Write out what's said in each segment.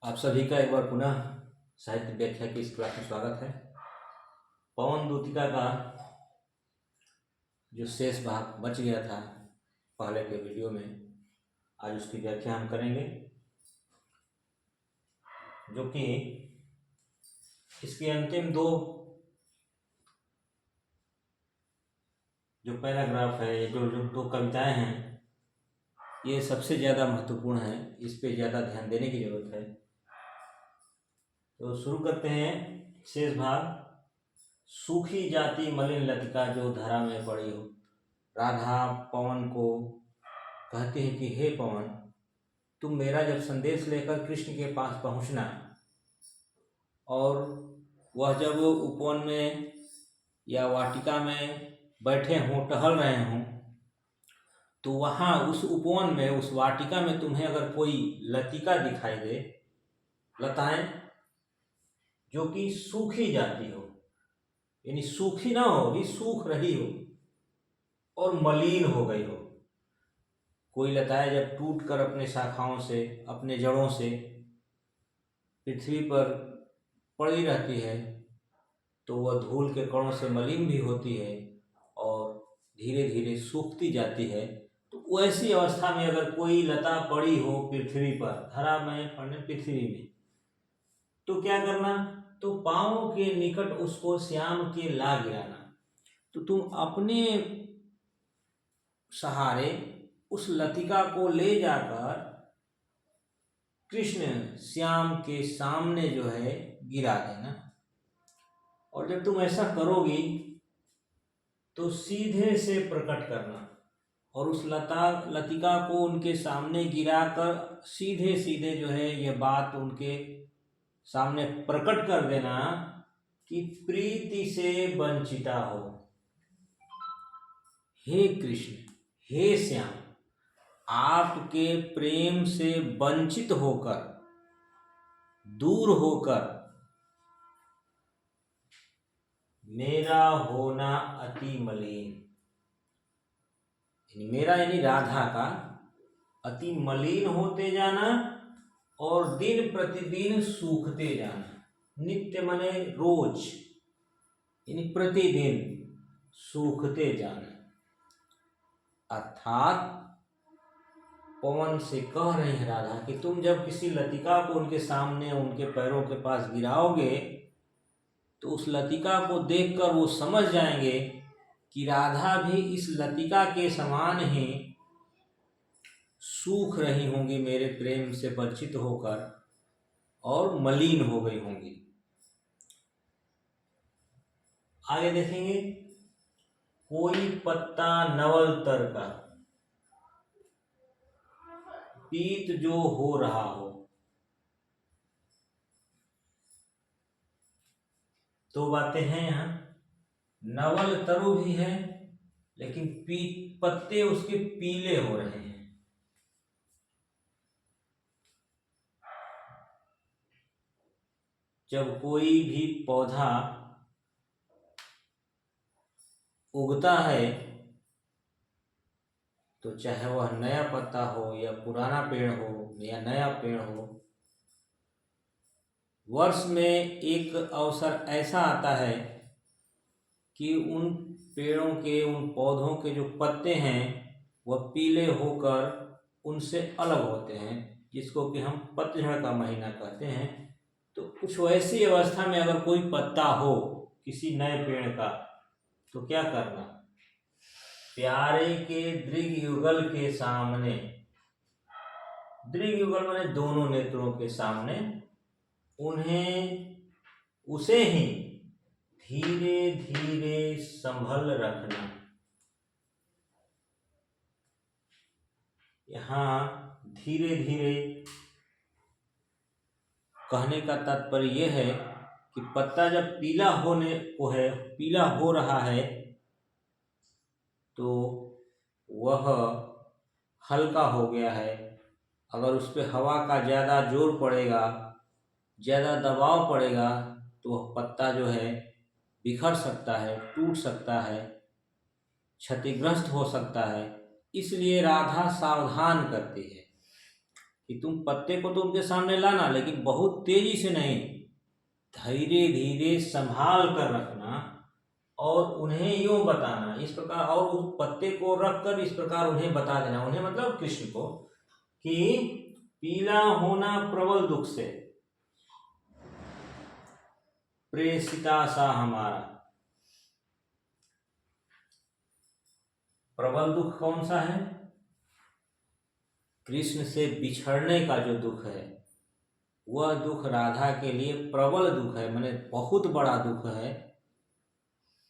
आप सभी का एक बार पुनः साहित्य व्याख्या की इस क्लास में स्वागत है। पवन दूतिका का जो शेष भाग बच गया था पहले के वीडियो में, आज उसकी व्याख्या हम करेंगे, जो कि इसके अंतिम दो जो पैराग्राफ है, ये जो दो कविताएं हैं, ये सबसे ज़्यादा महत्वपूर्ण है। इस पे ज़्यादा ध्यान देने की जरूरत है। तो शुरू करते हैं शेष भाग। सूखी जाती मलिन लतिका जो धरा में पड़ी हो। राधा पवन को कहती है कि हे पवन, तुम मेरा जब संदेश लेकर कृष्ण के पास पहुंचना, और वह जब उपवन में या वाटिका में बैठे हों, टहल रहे हों, तो वहाँ उस उपवन में, उस वाटिका में तुम्हें अगर कोई लतिका दिखाई दे, लताएं जो कि सूखी जाती हो, यानी सूखी ना हो, भी सूख रही हो और मलिन हो गई हो। कोई लताएं जब टूट कर अपने शाखाओं से, अपने जड़ों से पृथ्वी पर पड़ी रहती है, तो वह धूल के कणों से मलिन भी होती है और धीरे धीरे सूखती जाती है। तो वैसी अवस्था में अगर कोई लता पड़ी हो पृथ्वी पर, धरा में पड़ने पृथ्वी में, तो क्या करना? तो पांवों के निकट उसको श्याम के ला गिराना। तो तुम अपने सहारे उस लतिका को ले जाकर कृष्ण श्याम के सामने जो है गिरा देना। और जब तुम ऐसा करोगी तो सीधे से प्रकट करना, और उस लतिका को उनके सामने गिराकर सीधे सीधे जो है ये बात उनके सामने प्रकट कर देना कि प्रीति से वंचिता हो। हे कृष्ण, हे श्याम, आपके प्रेम से वंचित होकर, दूर होकर मेरा होना अति मलिन, मेरा यानी राधा का अति मलिन होते जाना और दिन प्रतिदिन सूखते जाना। नित्य माने रोज, यानी प्रतिदिन सूखते जाना। अर्थात पवन से कह रही है राधा कि तुम जब किसी लतिका को उनके सामने, उनके पैरों के पास गिराओगे, तो उस लतिका को देखकर वो समझ जाएंगे कि राधा भी इस लतिका के समान ही सूख रही होंगी, मेरे प्रेम से वंचित होकर, और मलिन हो गई होंगी। आगे देखेंगे, कोई पत्ता नवल तर का पीत जो हो रहा हो। दो बातें हैं यहाँ, नवल तरु भी है, लेकिन पत्ते उसके पीले हो रहे हैं। जब कोई भी पौधा उगता है, तो चाहे वह नया पत्ता हो या पुराना पेड़ हो या नया पेड़ हो, वर्ष में एक अवसर ऐसा आता है कि उन पेड़ों के, उन पौधों के जो पत्ते हैं वह पीले होकर उनसे अलग होते हैं, जिसको कि हम पतझड़ का महीना कहते हैं। तो कुछ वैसी अवस्था में अगर कोई पत्ता हो किसी नए पेड़ का, तो क्या करना? प्यारे के दृग युगल के सामने, दृग युगल माने दोनों नेत्रों के सामने, उन्हें, उसे ही धीरे धीरे संभल रखना। यहाँ धीरे धीरे कहने का तात्पर्य यह है कि पत्ता जब पीला होने को है, पीला हो रहा है, तो वह हल्का हो गया है। अगर उस पर हवा का ज़्यादा जोर पड़ेगा, ज़्यादा दबाव पड़ेगा, तो वह पत्ता जो है बिखर सकता है, टूट सकता है, क्षतिग्रस्त हो सकता है। इसलिए राधा सावधान करती है कि तुम पत्ते को तो उनके सामने लाना, लेकिन बहुत तेजी से नहीं, धीरे धीरे संभाल कर रखना और उन्हें यूं बताना इस प्रकार, और उस पत्ते को रख कर इस प्रकार उन्हें बता देना, उन्हें मतलब कृष्ण को, कि पीला होना प्रबल दुख से, प्रेषिता सा हमारा। प्रबल दुख कौन सा है? कृष्ण से बिछड़ने का जो दुख है, वह दुख राधा के लिए प्रबल दुख है, माने बहुत बड़ा दुख है।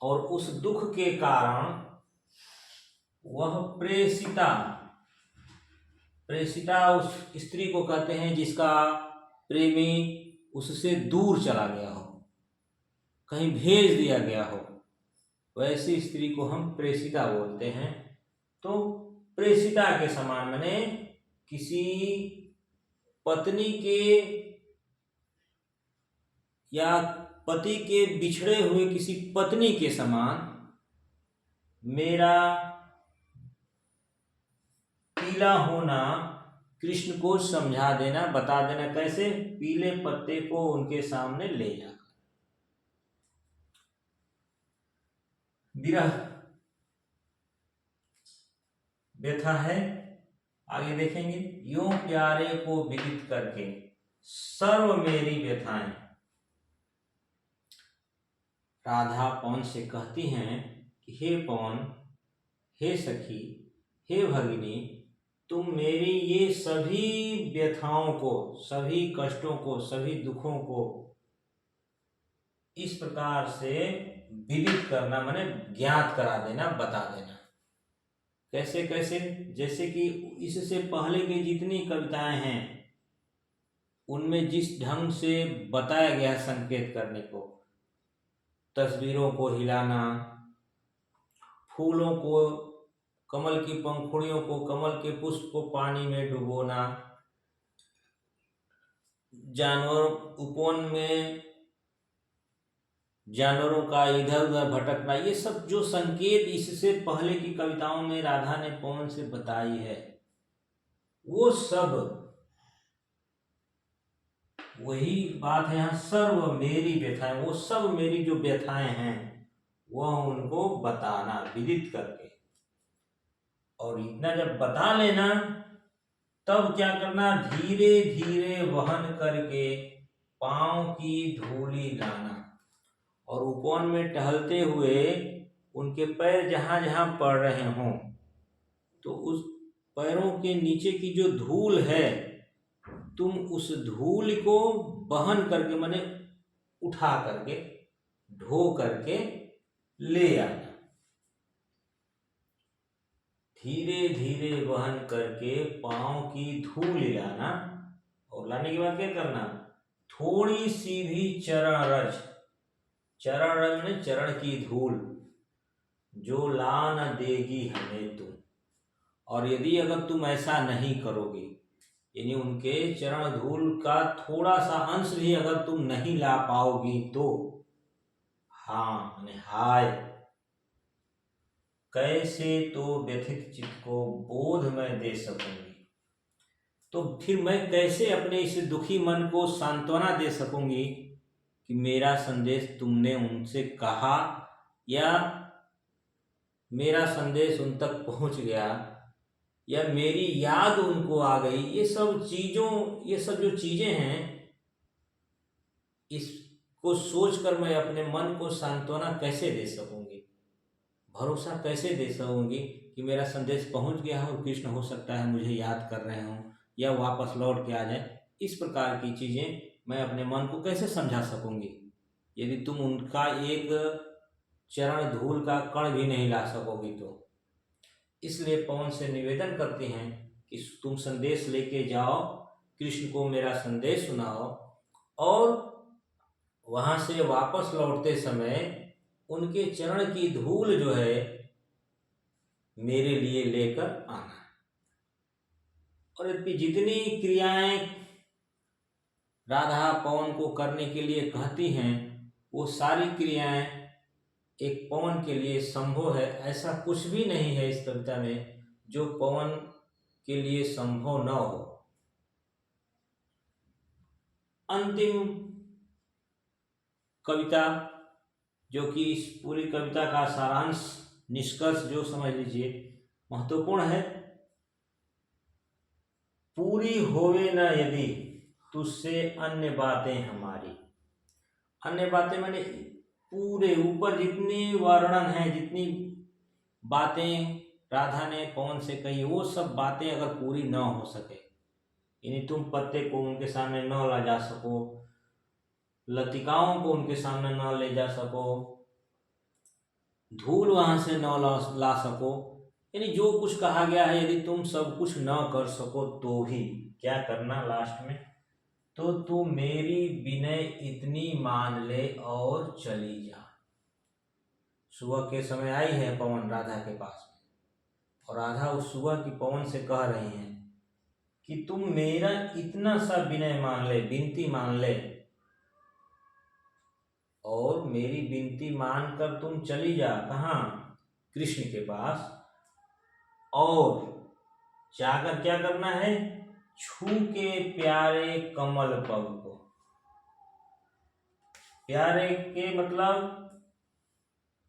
और उस दुख के कारण वह प्रेषिता, प्रेषिता उस स्त्री को कहते हैं जिसका प्रेमी उससे दूर चला गया हो, कहीं भेज दिया गया हो, वैसी स्त्री को हम प्रेषिता बोलते हैं। तो प्रेषिता के समान माने किसी पत्नी के या पति के बिछड़े हुए किसी पत्नी के समान मेरा पीला होना कृष्ण को समझा देना, बता देना। कैसे? पीले पत्ते को उनके सामने ले जाकर। विरह व्यथा है, आगे देखेंगे। यूं प्यारे को विदित करके सर्व मेरी व्यथाएं। राधा पवन से कहती हैं कि हे पवन, हे सखी, हे भगिनी, तुम मेरी ये सभी व्यथाओं को, सभी कष्टों को, सभी दुखों को इस प्रकार से विदित करना, माने ज्ञात करा देना, बता देना। कैसे कैसे? जैसे कि इससे पहले की जितनी कविताएं हैं उनमें जिस ढंग से बताया गया संकेत करने को, तस्वीरों को हिलाना, फूलों को, कमल की पंखुड़ियों को, कमल के पुष्प को पानी में डुबोना, जानवर उपवन में जानवरों का इधर उधर भटकना, ये सब जो संकेत इससे पहले की कविताओं में राधा ने पवन से बताई है, वो सब वही बात है यहाँ। सर्व मेरी व्यथाएं, वो सब मेरी जो व्यथाएं हैं वह उनको बताना विदित करके। और इतना जब बता लेना तब क्या करना? धीरे धीरे वहन करके पांव की धूली लाना। और उपवन में टहलते हुए उनके पैर जहां जहां पड़ रहे हों, तो उस पैरों के नीचे की जो धूल है, तुम उस धूल को वहन करके, माने उठा करके, ढो करके ले आना। धीरे धीरे वहन करके पांव की धूल लाना। और लाने के बाद क्या करना? थोड़ी सी भी चरण रज, चरण रज में चरण की धूल, जो ला न देगी हमें तुम। और यदि अगर तुम ऐसा नहीं करोगे, यानी उनके चरण धूल का थोड़ा सा अंश भी अगर तुम नहीं ला पाओगी, तो हाँ माने हाय, कैसे तो व्यथित चित्त को बोध मैं दे सकूंगी, तो फिर मैं कैसे अपने इस दुखी मन को सांत्वना दे सकूंगी कि मेरा संदेश तुमने उनसे कहा, या मेरा संदेश उन तक पहुंच गया, या मेरी याद उनको आ गई। ये सब जो चीजें हैं, इसको सोचकर मैं अपने मन को सांत्वना कैसे दे सकूंगी, भरोसा कैसे दे सकूंगी कि मेरा संदेश पहुंच गया है और कृष्ण हो सकता है मुझे याद कर रहे हों या वापस लौट के आ जाए। इस प्रकार की चीजें मैं अपने मन को कैसे समझा सकूंगी यदि तुम उनका एक चरण धूल का कण भी नहीं ला सकोगी तो। इसलिए पवन से निवेदन करते हैं कि तुम संदेश लेके जाओ, कृष्ण को मेरा संदेश सुनाओ, और वहां से वापस लौटते समय उनके चरण की धूल जो है मेरे लिए लेकर आना। और इनकी जितनी क्रियाएं राधा पवन को करने के लिए कहती हैं, वो सारी क्रियाएं एक पवन के लिए संभव है। ऐसा कुछ भी नहीं है इस कविता में जो पवन के लिए संभव न हो। अंतिम कविता, जो कि इस पूरी कविता का सारांश, निष्कर्ष जो समझ लीजिए महत्वपूर्ण है। पूरी होवे न यदि तुझसे अन्य बातें हमारी। अन्य बातें माने पूरे ऊपर जितनी वर्णन है, जितनी बातें राधा ने पवन से कही, वो सब बातें अगर पूरी न हो सके, यानी तुम पत्ते को उनके सामने न ला जा सको, लतिकाओं को उनके सामने न ले जा सको, धूल वहां से न ला सको, यानी जो कुछ कहा गया है, यदि तुम सब कुछ न कर सको तो भी क्या करना लास्ट में, तो तू मेरी विनय इतनी मान ले और चली जा। सुबह के समय आई है पवन राधा के पास में, और राधा उस सुबह की पवन से कह रही हैं कि तुम मेरा इतना सा विनय मान ले, विनती मान ले, और मेरी विनती मानकर तुम चली जा। कहाँ? कृष्ण के पास। और जाकर क्या करना है? छू के प्यारे कमल पग को। प्यारे के मतलब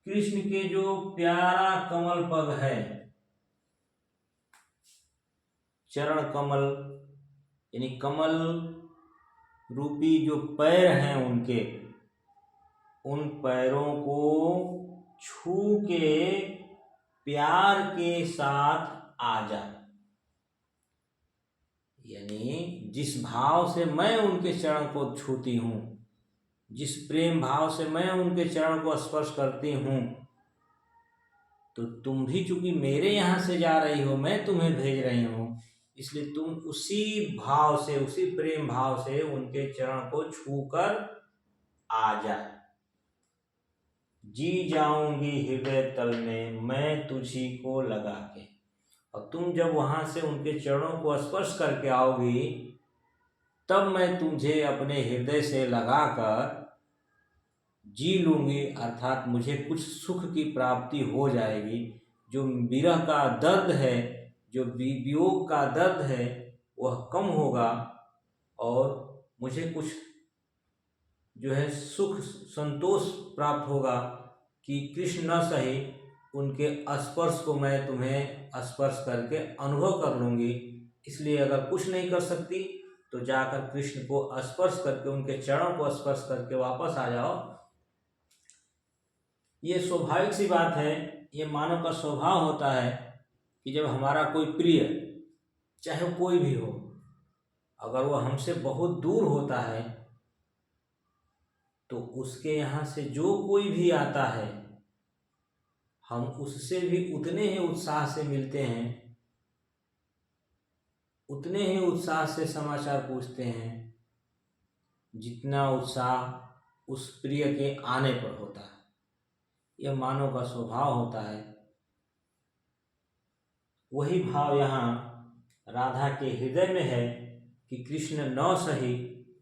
कृष्ण के जो प्यारा कमल पग है, चरण कमल, यानी कमल रूपी जो पैर हैं उनके, उन पैरों को छू के प्यार के साथ आ जा। यानी जिस भाव से मैं उनके चरण को छूती हूँ, जिस प्रेम भाव से मैं उनके चरण को स्पर्श करती हूँ, तो तुम भी चूंकि मेरे यहाँ से जा रही हो, मैं तुम्हें भेज रही हूँ, इसलिए तुम उसी भाव से, उसी प्रेम भाव से उनके चरण को छूकर आ जा। जी जाऊंगी हृदय तल में मैं तुझी को लगा के। और तुम जब वहां से उनके चरणों को स्पर्श करके आओगी, तब मैं तुझे अपने हृदय से लगाकर जी लूंगी, अर्थात मुझे कुछ सुख की प्राप्ति हो जाएगी। जो विरह का दर्द है, जो वियोग का दर्द है, वह कम होगा, और मुझे कुछ जो है सुख संतोष प्राप्त होगा कि कृष्ण न सही, उनके स्पर्श को मैं तुम्हें स्पर्श करके अनुभव कर लूँगी। इसलिए अगर कुछ नहीं कर सकती तो जाकर कृष्ण को स्पर्श करके, उनके चरणों को स्पर्श करके वापस आ जाओ। ये स्वाभाविक सी बात है, ये मानव का स्वभाव होता है कि जब हमारा कोई प्रिय, चाहे कोई भी हो, अगर वो हमसे बहुत दूर होता है, तो उसके यहाँ से जो कोई भी आता है, हम उससे भी उतने ही उत्साह से मिलते हैं, उतने ही उत्साह से समाचार पूछते हैं, जितना उत्साह उस प्रिय के आने पर होता है। यह मानव का स्वभाव होता है। वही भाव यहाँ राधा के हृदय में है कि कृष्ण न सही,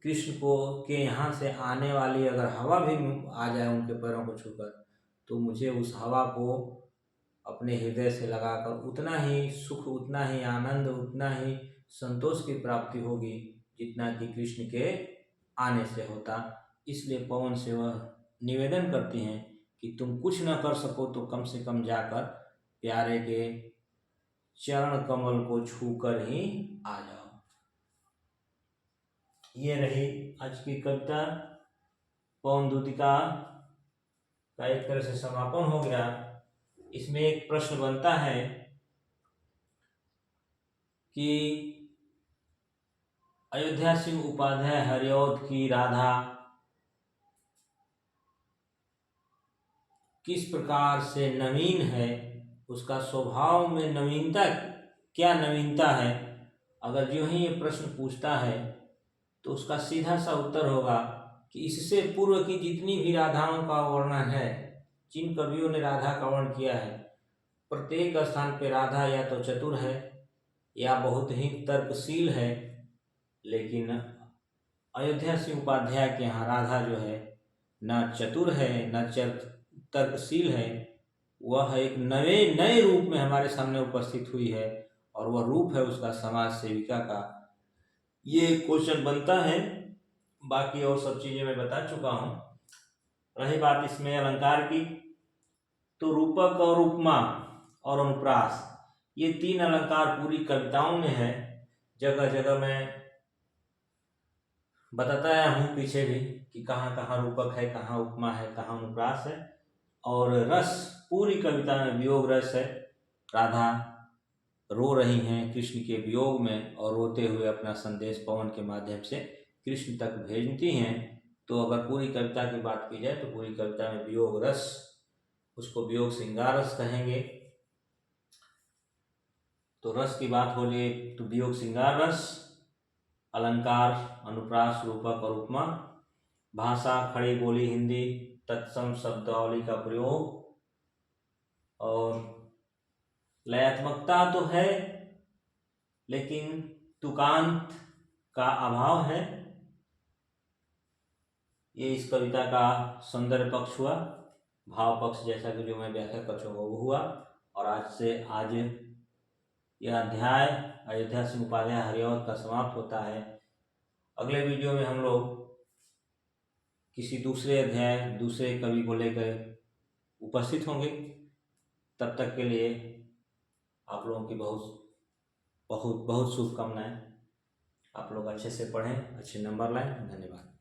कृष्ण को के यहाँ से आने वाली अगर हवा भी आ जाए उनके पैरों को छूकर, तो मुझे उस हवा को अपने हृदय से लगाकर उतना ही सुख, उतना ही आनंद, उतना ही संतोष की प्राप्ति होगी जितना कि कृष्ण के आने से होता। इसलिए पवन से वह निवेदन करती हैं कि तुम कुछ न कर सको तो कम से कम जाकर प्यारे के चरण कमल को छूकर ही आ जाओ। ये रही आज की कविता। पवन दूतिका का एक तरह से समापन हो गया। इसमें एक प्रश्न बनता है कि अयोध्या सिंह उपाध्याय हरिऔध की राधा किस प्रकार से नवीन है, उसका स्वभाव में नवीनता, क्या नवीनता है। अगर जो ही ये प्रश्न पूछता है तो उसका सीधा सा उत्तर होगा कि इससे पूर्व की जितनी भी राधाओं का वर्णन है, जिन कवियों ने राधा का वर्णन किया है, प्रत्येक स्थान पे राधा या तो चतुर है या बहुत ही तर्कशील है, लेकिन अयोध्या सिंह उपाध्याय के यहाँ राधा जो है न चतुर है न तर्कशील है, वह एक नए रूप में हमारे सामने उपस्थित हुई है, और वह रूप है उसका समाज सेविका का। ये क्वेश्चन बनता है बाकी और सब चीज़ें मैं बता चुका हूँ। रही बात इसमें अलंकार की, तो रूपक और उपमा और अनुप्रास, ये 3 अलंकार पूरी कविताओं में है। जगह जगह मैं बताता आया हूँ पीछे भी कि कहाँ कहाँ रूपक है, कहाँ उपमा है, कहाँ अनुप्रास है। और रस पूरी कविता में वियोग रस है। राधा रो रही हैं कृष्ण के वियोग में और रोते हुए अपना संदेश पवन के माध्यम से कृष्ण तक भेजती हैं। तो अगर पूरी कविता की बात की जाए तो पूरी कविता में वियोग रस, उसको वियोग श्रृंगार रस कहेंगे। तो रस की बात हो जाए तो वियोग श्रृंगार रस, अलंकार, अनुप्रास, रूपक और उपमा, भाषा खड़ी बोली हिंदी, तत्सम शब्दावली का प्रयोग, और लयात्मकता तो है लेकिन तुकांत का अभाव है। ये इस कविता का सौंदर्य पक्ष हुआ। भाव पक्ष जैसा कि जो मैं व्याख्या कर चुका वो हुआ। और आज यह अध्याय अयोध्या सिंह उपाध्याय हरिऔध का समाप्त होता है। अगले वीडियो में हम लोग किसी दूसरे अध्याय, दूसरे कवि को लेकर उपस्थित होंगे। तब तक के लिए आप लोगों की बहुत बहुत बहुत शुभकामनाएं। आप लोग अच्छे से पढ़ें, अच्छे नंबर लाएं। धन्यवाद।